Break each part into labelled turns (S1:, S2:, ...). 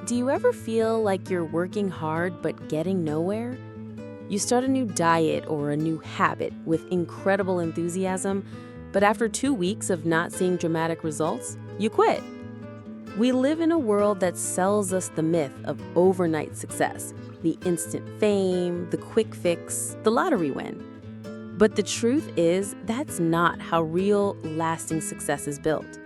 S1: Do you ever feel like you're working hard but getting nowhere? You start a new diet or a new habit with incredible enthusiasm, but after 2 weeks of not seeing dramatic results, you quit. We live in a world that sells us the myth of overnight success, the instant fame, the quick fix, the lottery win. But the truth is, that's not how real, lasting success is built.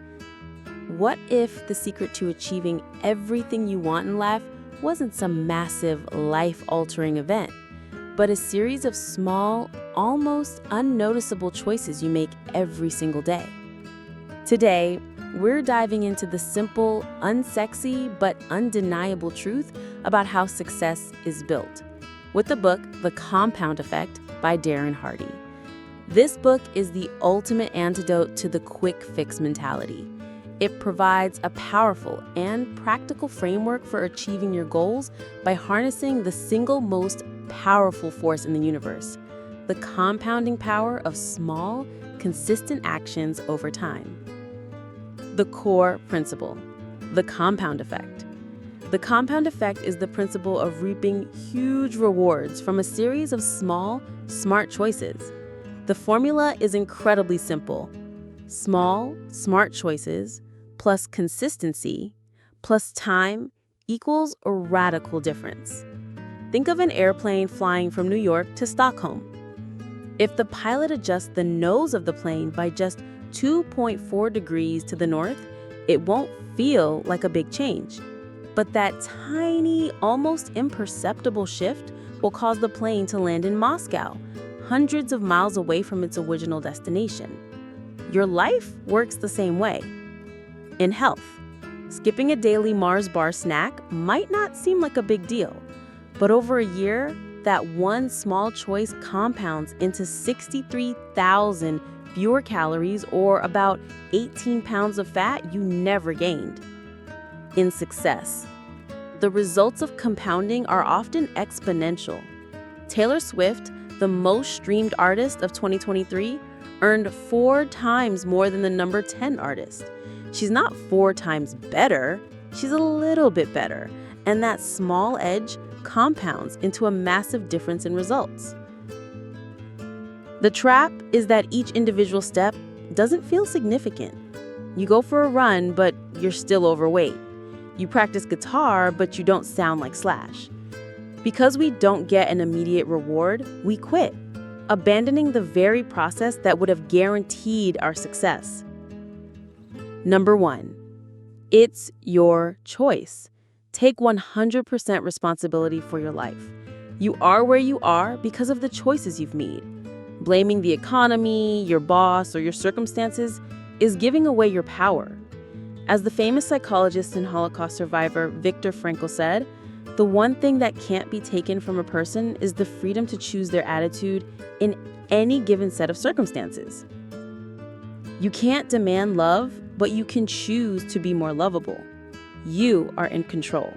S1: What if the secret to achieving everything you want in life wasn't some massive, life-altering event, but a series of small, almost unnoticeable choices you make every single day? Today, we're diving into the simple, unsexy, but undeniable truth about how success is built with the book, The Compound Effect by Darren Hardy. This book is the ultimate antidote to the quick fix mentality. It provides a powerful and practical framework for achieving your goals by harnessing the single most powerful force in the universe, the compounding power of small, consistent actions over time. The core principle, the compound effect. The compound effect is the principle of reaping huge rewards from a series of small, smart choices. The formula is incredibly simple. Small, smart choices plus consistency plus time equals a radical difference. Think of an airplane flying from New York to Stockholm. If the pilot adjusts the nose of the plane by just 2.4 degrees to the north, it won't feel like a big change. But that tiny, almost imperceptible shift will cause the plane to land in Moscow, hundreds of miles away from its original destination. Your life works the same way. In health, skipping a daily Mars bar snack might not seem like a big deal, but over a year, that one small choice compounds into 63,000 fewer calories or about 18 pounds of fat you never gained. In success, the results of compounding are often exponential. Taylor Swift, the most streamed artist of 2023, earned 4 times more than the number 10 artist. She's not 4 times better, she's a little bit better, and that small edge compounds into a massive difference in results. The trap is that each individual step doesn't feel significant. You go for a run, but you're still overweight. You practice guitar, but you don't sound like Slash. Because we don't get an immediate reward, we quit, abandoning the very process that would have guaranteed our success. Number 1, it's your choice. Take 100% responsibility for your life. You are where you are because of the choices you've made. Blaming the economy, your boss, or your circumstances is giving away your power. As the famous psychologist and Holocaust survivor Viktor Frankl said, the one thing that can't be taken from a person is the freedom to choose their attitude in any given set of circumstances. You can't demand love, but you can choose to be more lovable. You are in control.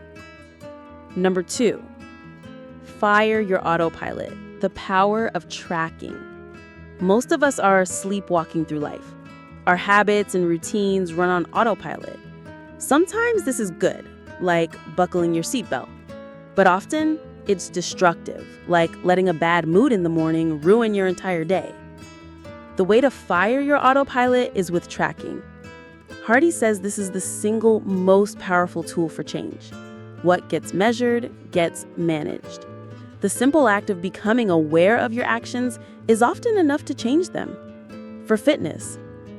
S1: Number 2, fire your autopilot, the power of tracking. Most of us are sleepwalking through life. Our habits and routines run on autopilot. Sometimes this is good, like buckling your seatbelt. But often, it's destructive, like letting a bad mood in the morning ruin your entire day. The way to fire your autopilot is with tracking. Hardy says this is the single most powerful tool for change. What gets measured gets managed. The simple act of becoming aware of your actions is often enough to change them. For fitness,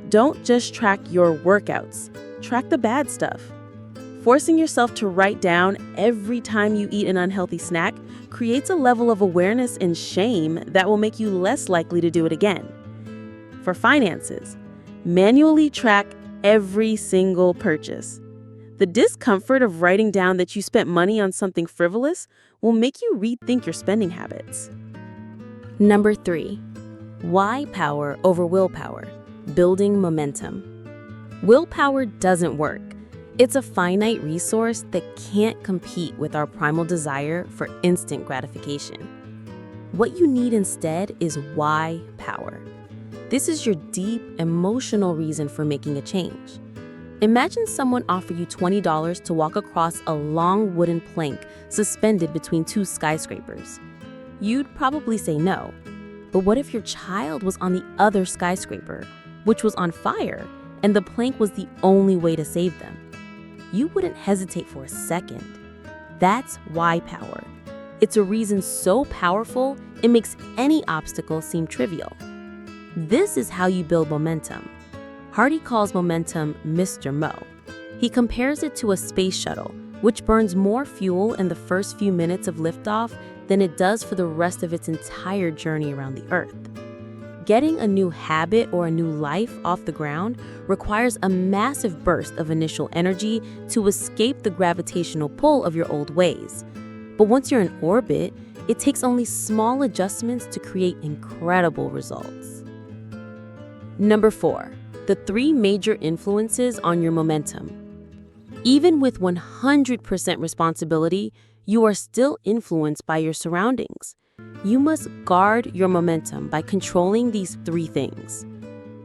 S1: don't just track your workouts, track the bad stuff. Forcing yourself to write down every time you eat an unhealthy snack creates a level of awareness and shame that will make you less likely to do it again. For finances, manually track every single purchase. The discomfort of writing down that you spent money on something frivolous will make you rethink your spending habits. Number 3, why power over willpower? Building momentum. Willpower doesn't work. It's a finite resource that can't compete with our primal desire for instant gratification. What you need instead is why power. This is your deep emotional reason for making a change. Imagine someone offer you $20 to walk across a long wooden plank suspended between two skyscrapers. You'd probably say no. But what if your child was on the other skyscraper, which was on fire, and the plank was the only way to save them? You wouldn't hesitate for a second. That's why power. It's a reason so powerful, it makes any obstacle seem trivial. This is how you build momentum. Hardy calls momentum Mr. Mo. He compares it to a space shuttle, which burns more fuel in the first few minutes of liftoff than it does for the rest of its entire journey around the Earth. Getting a new habit or a new life off the ground requires a massive burst of initial energy to escape the gravitational pull of your old ways. But once you're in orbit, it takes only small adjustments to create incredible results. Number 4. The 3 major influences on your momentum. Even with 100% responsibility, you are still influenced by your surroundings. You must guard your momentum by controlling these 3 things.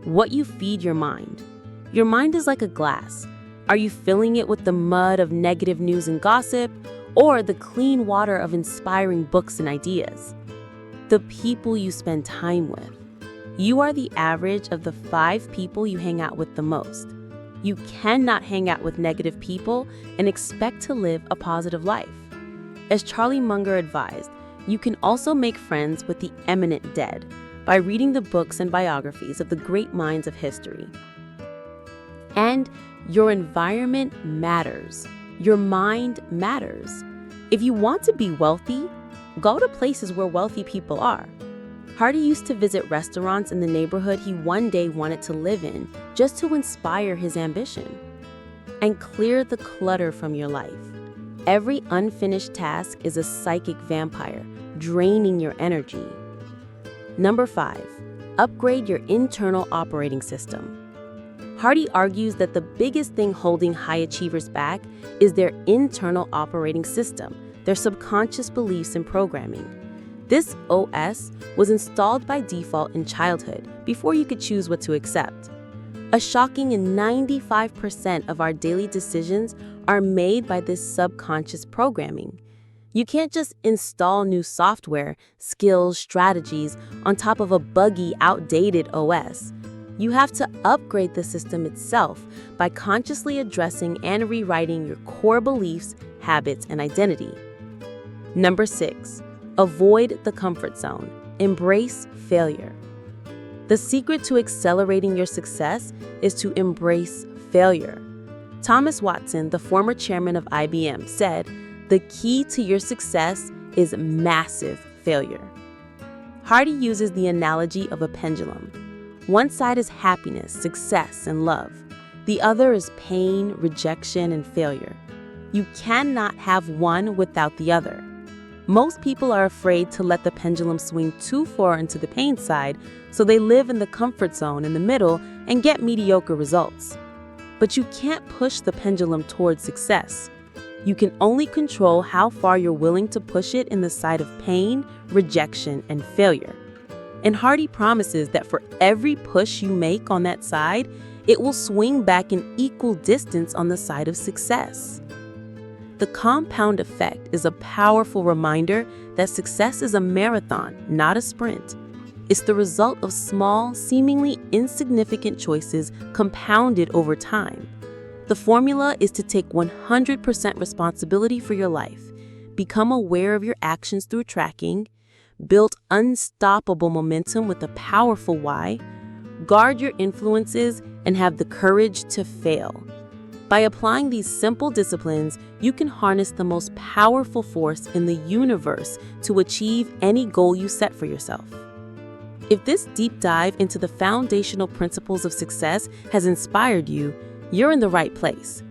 S1: What you feed your mind. Your mind is like a glass. Are you filling it with the mud of negative news and gossip, or the clean water of inspiring books and ideas? The people you spend time with. You are the average of the 5 people you hang out with the most. You cannot hang out with negative people and expect to live a positive life. As Charlie Munger advised, you can also make friends with the eminent dead by reading the books and biographies of the great minds of history. And your environment matters. Your mind matters. If you want to be wealthy, go to places where wealthy people are. Hardy used to visit restaurants in the neighborhood he one day wanted to live in just to inspire his ambition. And clear the clutter from your life. Every unfinished task is a psychic vampire, draining your energy. Number 5. Upgrade your internal operating system. Hardy argues that the biggest thing holding high achievers back is their internal operating system, their subconscious beliefs and programming. This OS was installed by default in childhood before you could choose what to accept. A shocking 95% of our daily decisions are made by this subconscious programming. You can't just install new software, skills, strategies on top of a buggy, outdated OS. You have to upgrade the system itself by consciously addressing and rewriting your core beliefs, habits, and identity. Number 6. Avoid the comfort zone. Embrace failure. The secret to accelerating your success is to embrace failure. Thomas Watson, the former chairman of IBM, said, "The key to your success is massive failure." Hardy uses the analogy of a pendulum. One side is happiness, success, and love. The other is pain, rejection, and failure. You cannot have one without the other. Most people are afraid to let the pendulum swing too far into the pain side, so they live in the comfort zone in the middle and get mediocre results. But you can't push the pendulum towards success. You can only control how far you're willing to push it in the side of pain, rejection, and failure. And Hardy promises that for every push you make on that side, it will swing back an equal distance on the side of success. The compound effect is a powerful reminder that success is a marathon, not a sprint. It's the result of small, seemingly insignificant choices compounded over time. The formula is to take 100% responsibility for your life, become aware of your actions through tracking, build unstoppable momentum with a powerful why, guard your influences, and have the courage to fail. By applying these simple disciplines, you can harness the most powerful force in the universe to achieve any goal you set for yourself. If this deep dive into the foundational principles of success has inspired you, you're in the right place.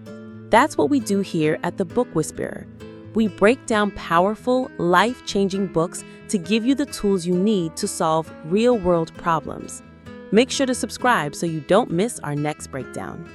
S1: That's what we do here at The Book Whisperer. We break down powerful, life-changing books to give you the tools you need to solve real-world problems. Make sure to subscribe so you don't miss our next breakdown.